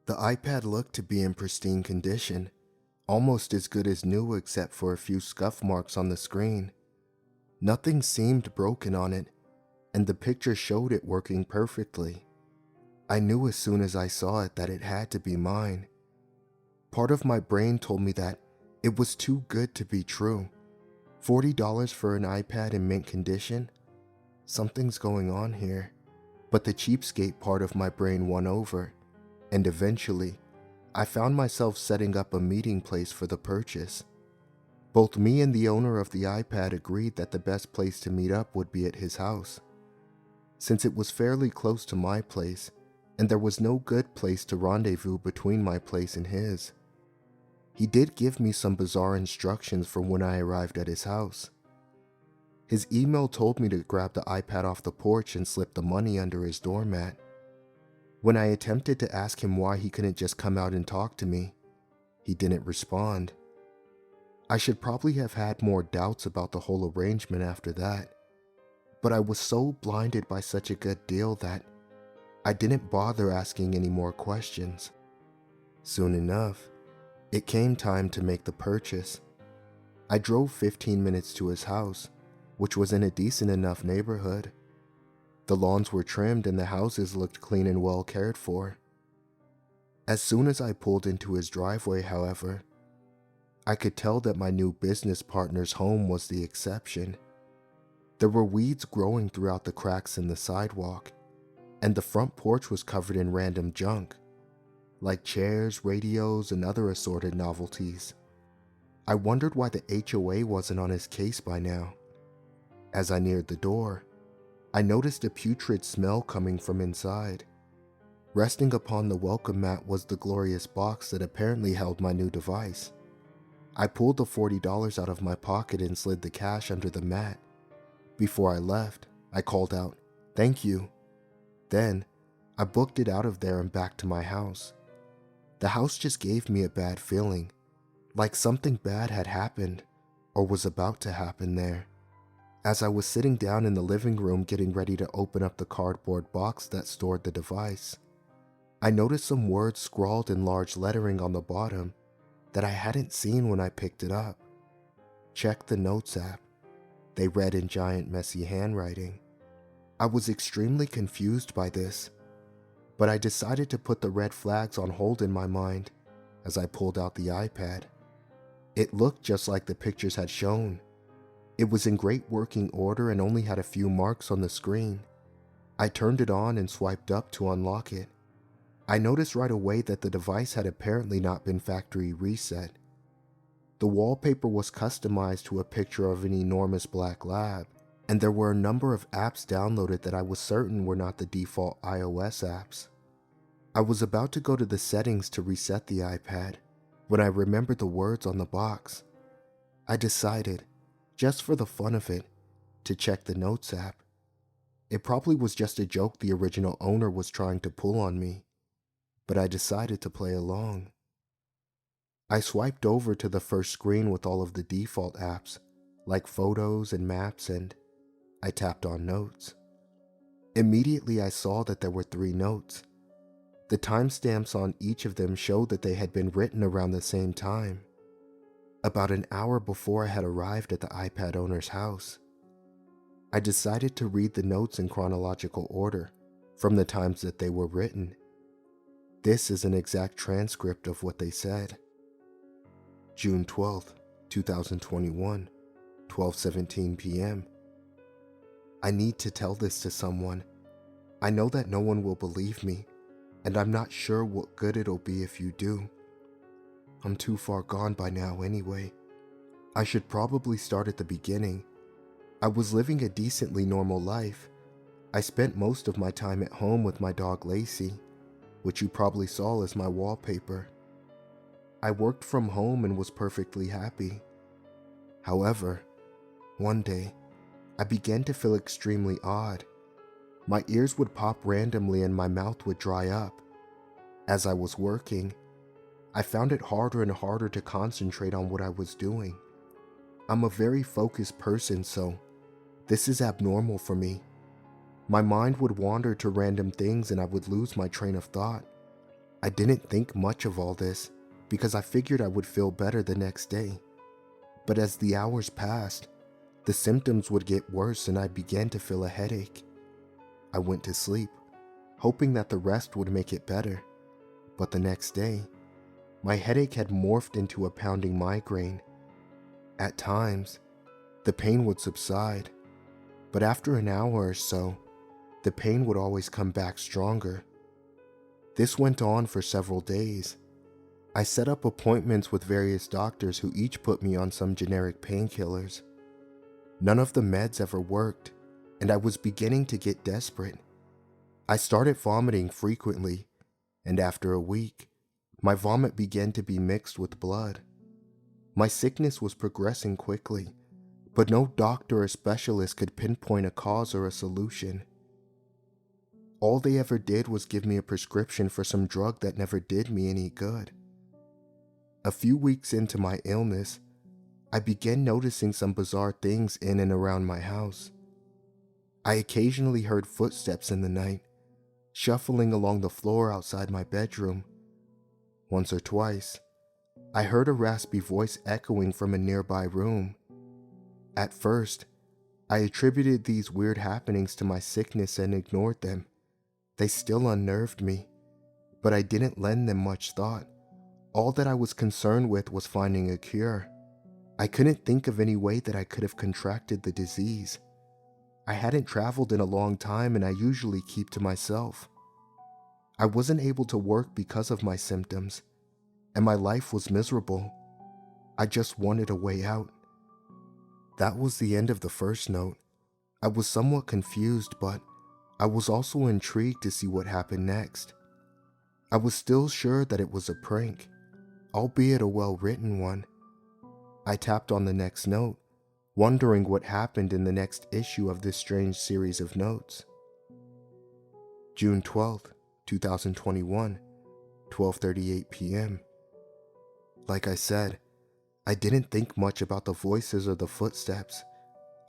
The iPad looked to be in pristine condition, almost as good as new except for a few scuff marks on the screen. Nothing seemed broken on it, and the picture showed it working perfectly. I knew as soon as I saw it that it had to be mine. Part of my brain told me that it was too good to be true. $40 for an iPad in mint condition? Something's going on here. But the cheapskate part of my brain won over, and eventually, I found myself setting up a meeting place for the purchase. Both me and the owner of the iPad agreed that the best place to meet up would be at his house. Since it was fairly close to my place, and there was no good place to rendezvous between my place and his. He did give me some bizarre instructions for when I arrived at his house. His email told me to grab the iPad off the porch and slip the money under his doormat. When I attempted to ask him why he couldn't just come out and talk to me, he didn't respond. I should probably have had more doubts about the whole arrangement after that, but I was so blinded by such a good deal that I didn't bother asking any more questions. Soon enough, it came time to make the purchase. I drove 15 minutes to his house, which was in a decent enough neighborhood. The lawns were trimmed and the houses looked clean and well cared for. As soon as I pulled into his driveway, however, I could tell that my new business partner's home was the exception. There were weeds growing throughout the cracks in the sidewalk, and the front porch was covered in random junk, like chairs, radios, and other assorted novelties. I wondered why the HOA wasn't on his case by now. As I neared the door, I noticed a putrid smell coming from inside. Resting upon the welcome mat was the glorious box that apparently held my new device. I pulled the $40 out of my pocket and slid the cash under the mat. Before I left, I called out, "Thank you." Then, I booked it out of there and back to my house. The house just gave me a bad feeling, like something bad had happened or was about to happen there. As I was sitting down in the living room getting ready to open up the cardboard box that stored the device, I noticed some words scrawled in large lettering on the bottom that I hadn't seen when I picked it up. "Check the Notes app," they read in giant messy handwriting. I was extremely confused by this, but I decided to put the red flags on hold in my mind as I pulled out the iPad. It looked just like the pictures had shown. It was in great working order and only had a few marks on the screen. I turned it on and swiped up to unlock it. I noticed right away that the device had apparently not been factory reset. The wallpaper was customized to a picture of an enormous black lab, and there were a number of apps downloaded that I was certain were not the default iOS apps. I was about to go to the settings to reset the iPad when I remembered the words on the box. I decided, just for the fun of it, to check the Notes app. It probably was just a joke the original owner was trying to pull on me, but I decided to play along. I swiped over to the first screen with all of the default apps, like photos and maps, and I tapped on Notes. Immediately I saw that there were 3 notes. The timestamps on each of them showed that they had been written around the same time, about an hour before I had arrived at the iPad owner's house. I decided to read the notes in chronological order, from the times that they were written. This is an exact transcript of what they said. June 12th, 2021, 12:17 p.m. I need to tell this to someone. I know that no one will believe me, and I'm not sure what good it'll be if you do. I'm too far gone by now anyway. I should probably start at the beginning. I was living a decently normal life. I spent most of my time at home with my dog Lacey, which you probably saw as my wallpaper. I worked from home and was perfectly happy. However, one day, I began to feel extremely odd. My ears would pop randomly and my mouth would dry up. As I was working, I found it harder and harder to concentrate on what I was doing. I'm a very focused person, so this is abnormal for me. My mind would wander to random things and I would lose my train of thought. I didn't think much of all this because I figured I would feel better the next day. But as the hours passed, the symptoms would get worse and I began to feel a headache. I went to sleep, hoping that the rest would make it better. But the next day, my headache had morphed into a pounding migraine. At times, the pain would subside, but after an hour or so, the pain would always come back stronger. This went on for several days. I set up appointments with various doctors who each put me on some generic painkillers. None of the meds ever worked, and I was beginning to get desperate. I started vomiting frequently, and after a week, my vomit began to be mixed with blood. My sickness was progressing quickly, but no doctor or specialist could pinpoint a cause or a solution. All they ever did was give me a prescription for some drug that never did me any good. A few weeks into my illness, I began noticing some bizarre things in and around my house. I occasionally heard footsteps in the night, shuffling along the floor outside my bedroom. Once or twice, I heard a raspy voice echoing from a nearby room. At first, I attributed these weird happenings to my sickness and ignored them. They still unnerved me, but I didn't lend them much thought. All that I was concerned with was finding a cure. I couldn't think of any way that I could have contracted the disease. I hadn't traveled in a long time and I usually keep to myself. I wasn't able to work because of my symptoms, and my life was miserable. I just wanted a way out. That was the end of the first note. I was somewhat confused, but I was also intrigued to see what happened next. I was still sure that it was a prank, albeit a well-written one. I tapped on the next note, wondering what happened in the next issue of this strange series of notes. June 12th, 2021, 12:38 p.m. Like I said, I didn't think much about the voices or the footsteps.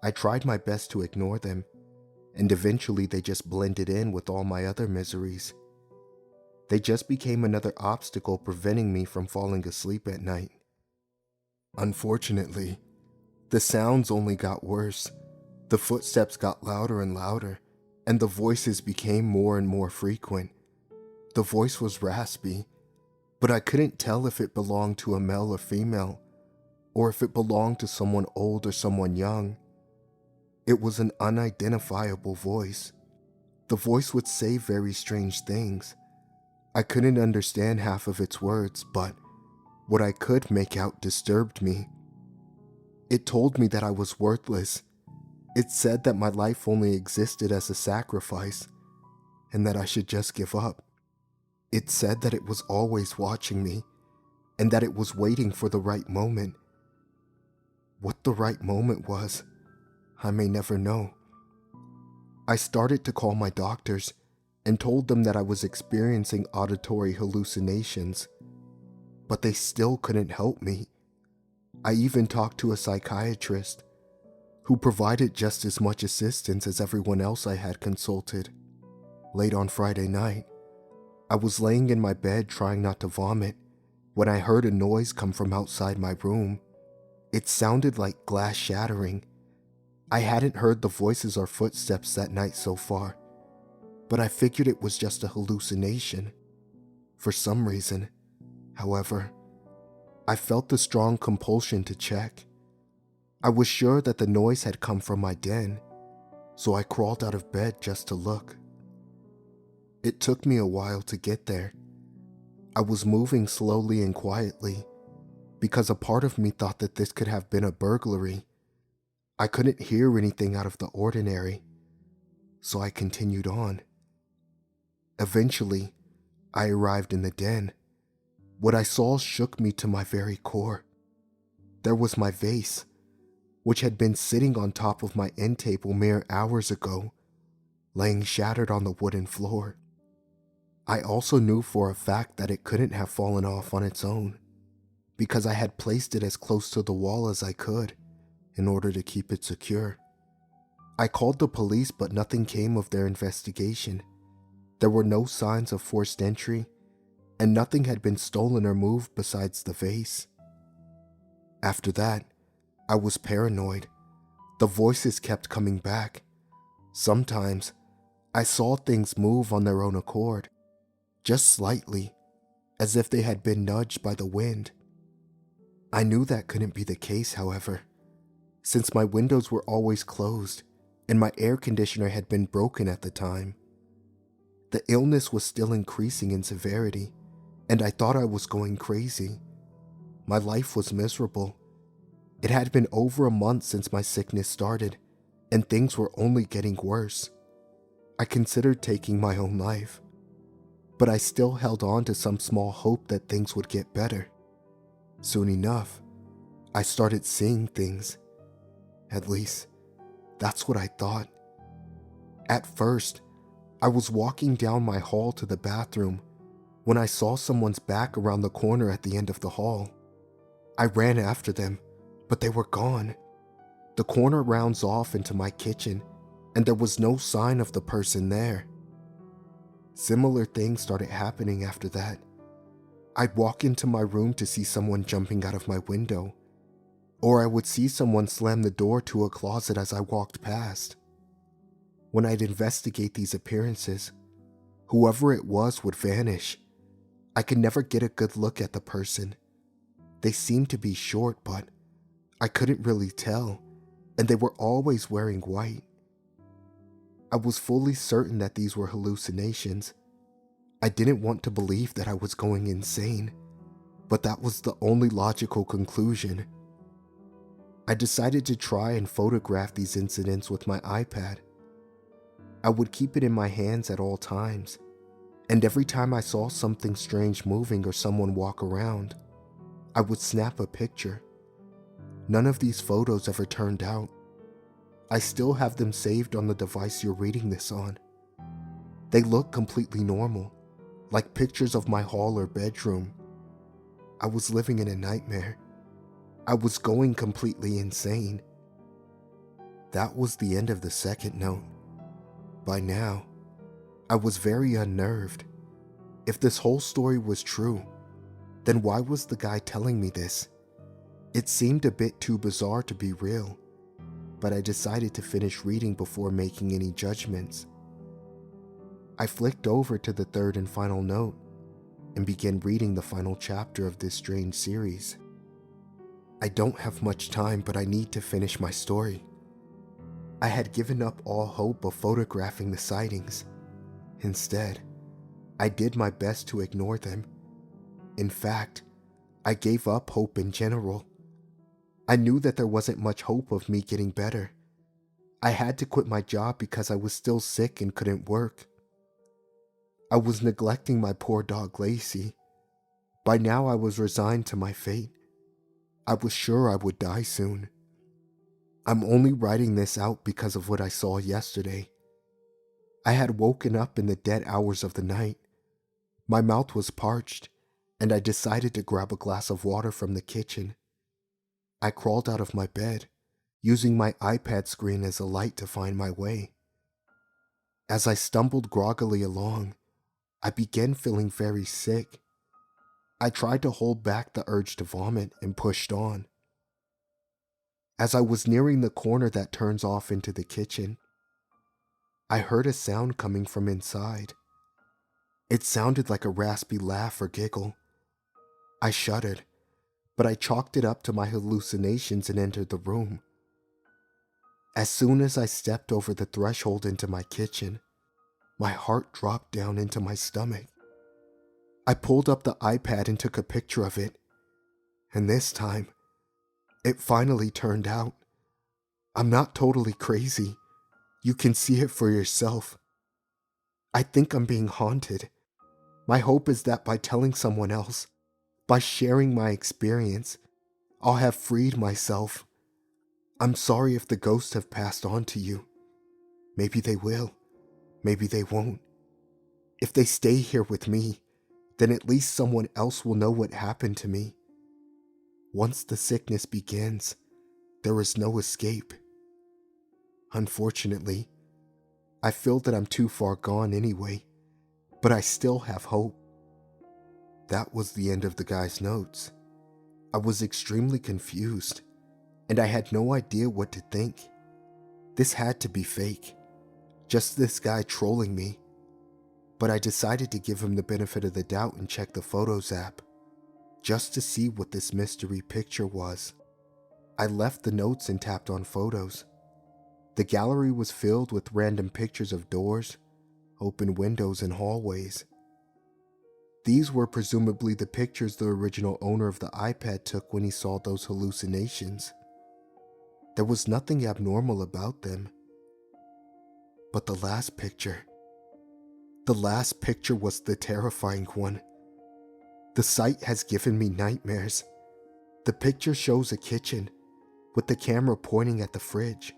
I tried my best to ignore them, and eventually they just blended in with all my other miseries. They just became another obstacle preventing me from falling asleep at night. Unfortunately, the sounds only got worse. The footsteps got louder and louder, and the voices became more and more frequent. The voice was raspy, but I couldn't tell if it belonged to a male or female, or if it belonged to someone old or someone young. It was an unidentifiable voice. The voice would say very strange things. I couldn't understand half of its words, but what I could make out disturbed me. It told me that I was worthless. It said that my life only existed as a sacrifice, and that I should just give up. It said that it was always watching me, and that it was waiting for the right moment. What the right moment was, I may never know. I started to call my doctors and told them that I was experiencing auditory hallucinations, but they still couldn't help me. I even talked to a psychiatrist, who provided just as much assistance as everyone else I had consulted. Late on Friday night, I was laying in my bed trying not to vomit when I heard a noise come from outside my room. It sounded like glass shattering. I hadn't heard the voices or footsteps that night so far, but I figured it was just a hallucination. For some reason, however, I felt the strong compulsion to check. I was sure that the noise had come from my den, so I crawled out of bed just to look. It took me a while to get there. I was moving slowly and quietly, because a part of me thought that this could have been a burglary. I couldn't hear anything out of the ordinary, so I continued on. Eventually, I arrived in the den. What I saw shook me to my very core. There was my vase, which had been sitting on top of my end table mere hours ago, laying shattered on the wooden floor. I also knew for a fact that it couldn't have fallen off on its own, because I had placed it as close to the wall as I could in order to keep it secure. I called the police, but nothing came of their investigation. There were no signs of forced entry, and nothing had been stolen or moved besides the vase. After that, I was paranoid. The voices kept coming back. Sometimes, I saw things move on their own accord, just slightly, as if they had been nudged by the wind. I knew that couldn't be the case, however, since my windows were always closed and my air conditioner had been broken at the time. The illness was still increasing in severity, and I thought I was going crazy. My life was miserable. It had been over a month since my sickness started, and things were only getting worse. I considered taking my own life, but I still held on to some small hope that things would get better. Soon enough, I started seeing things. At least, that's what I thought. At first, I was walking down my hall to the bathroom when I saw someone's back around the corner at the end of the hall. I ran after them, but they were gone. The corner rounds off into my kitchen, and there was no sign of the person there. Similar things started happening after that. I'd walk into my room to see someone jumping out of my window, or I would see someone slam the door to a closet as I walked past. When I'd investigate these appearances, whoever it was would vanish. I could never get a good look at the person. They seemed to be short, but I couldn't really tell, and they were always wearing white. I was fully certain that these were hallucinations. I didn't want to believe that I was going insane, but that was the only logical conclusion. I decided to try and photograph these incidents with my iPad. I would keep it in my hands at all times, and every time I saw something strange moving or someone walk around, I would snap a picture. None of these photos ever turned out. I still have them saved on the device you're reading this on. They look completely normal, like pictures of my hall or bedroom. I was living in a nightmare. I was going completely insane. That was the end of the second note. By now, I was very unnerved. If this whole story was true, then why was the guy telling me this? It seemed a bit too bizarre to be real, but I decided to finish reading before making any judgments. I flicked over to the third and final note and began reading the final chapter of this strange series. I don't have much time, but I need to finish my story. I had given up all hope of photographing the sightings. Instead, I did my best to ignore them. In fact, I gave up hope in general. I knew that there wasn't much hope of me getting better. I had to quit my job because I was still sick and couldn't work. I was neglecting my poor dog Lacey. By now I was resigned to my fate. I was sure I would die soon. I'm only writing this out because of what I saw yesterday. I had woken up in the dead hours of the night. My mouth was parched, and I decided to grab a glass of water from the kitchen. I crawled out of my bed, using my iPad screen as a light to find my way. As I stumbled groggily along, I began feeling very sick. I tried to hold back the urge to vomit and pushed on. As I was nearing the corner that turns off into the kitchen, I heard a sound coming from inside. It sounded like a raspy laugh or giggle. I shuddered, but I chalked it up to my hallucinations and entered the room. As soon as I stepped over the threshold into my kitchen, my heart dropped down into my stomach. I pulled up the iPad and took a picture of it, and this time, it finally turned out. I'm not totally crazy. You can see it for yourself. I think I'm being haunted. My hope is that by telling someone else, by sharing my experience, I'll have freed myself. I'm sorry if the ghosts have passed on to you. Maybe they will. Maybe they won't. If they stay here with me, then at least someone else will know what happened to me. Once the sickness begins, there is no escape. Unfortunately, I feel that I'm too far gone anyway, but I still have hope. That was the end of the guy's notes. I was extremely confused, and I had no idea what to think. This had to be fake. Just this guy trolling me. But I decided to give him the benefit of the doubt and check the Photos app, just to see what this mystery picture was. I left the notes and tapped on Photos. The gallery was filled with random pictures of doors, open windows, and hallways. These were presumably the pictures the original owner of the iPad took when he saw those hallucinations. There was nothing abnormal about them. But the last picture was the terrifying one. The sight has given me nightmares. The picture shows a kitchen, with the camera pointing at the fridge.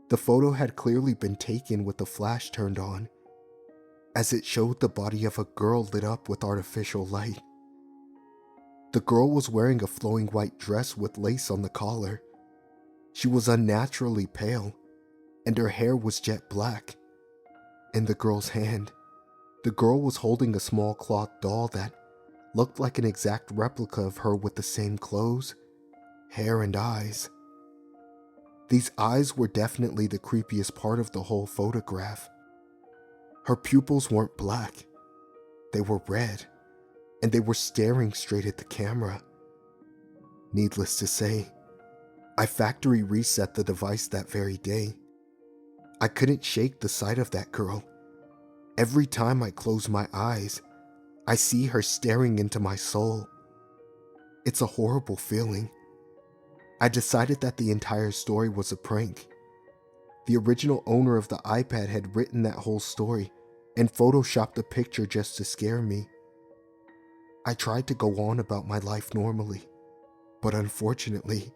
The photo had clearly been taken with the flash turned on, as it showed the body of a girl lit up with artificial light. The girl was wearing a flowing white dress with lace on the collar. She was unnaturally pale, and her hair was jet black. In the girl's hand, the girl was holding a small cloth doll that looked like an exact replica of her with the same clothes, hair, and eyes. These eyes were definitely the creepiest part of the whole photograph. Her pupils weren't black, they were red, and they were staring straight at the camera. Needless to say, I factory reset the device that very day. I couldn't shake the sight of that girl. Every time I close my eyes, I see her staring into my soul. It's a horrible feeling. I decided that the entire story was a prank. The original owner of the iPad had written that whole story and photoshopped the picture just to scare me. I tried to go on about my life normally, but unfortunately,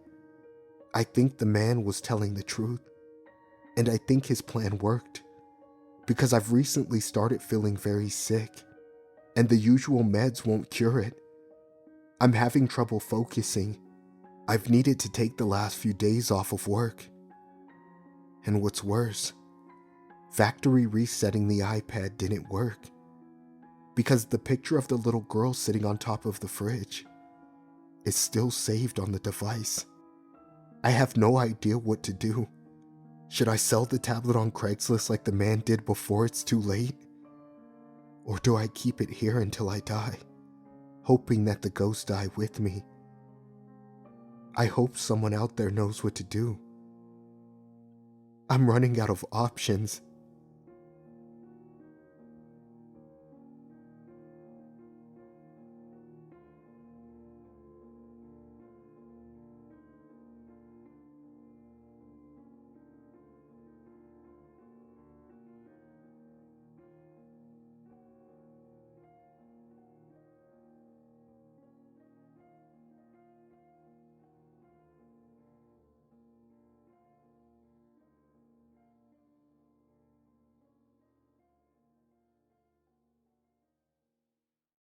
I think the man was telling the truth, and I think his plan worked, because I've recently started feeling very sick, and the usual meds won't cure it. I'm having trouble focusing. I've needed to take the last few days off of work. And what's worse, factory resetting the iPad didn't work, because the picture of the little girl sitting on top of the fridge is still saved on the device. I have no idea what to do. Should I sell the tablet on Craigslist like the man did before it's too late? Or do I keep it here until I die, hoping that the ghosts die with me? I hope someone out there knows what to do. I'm running out of options.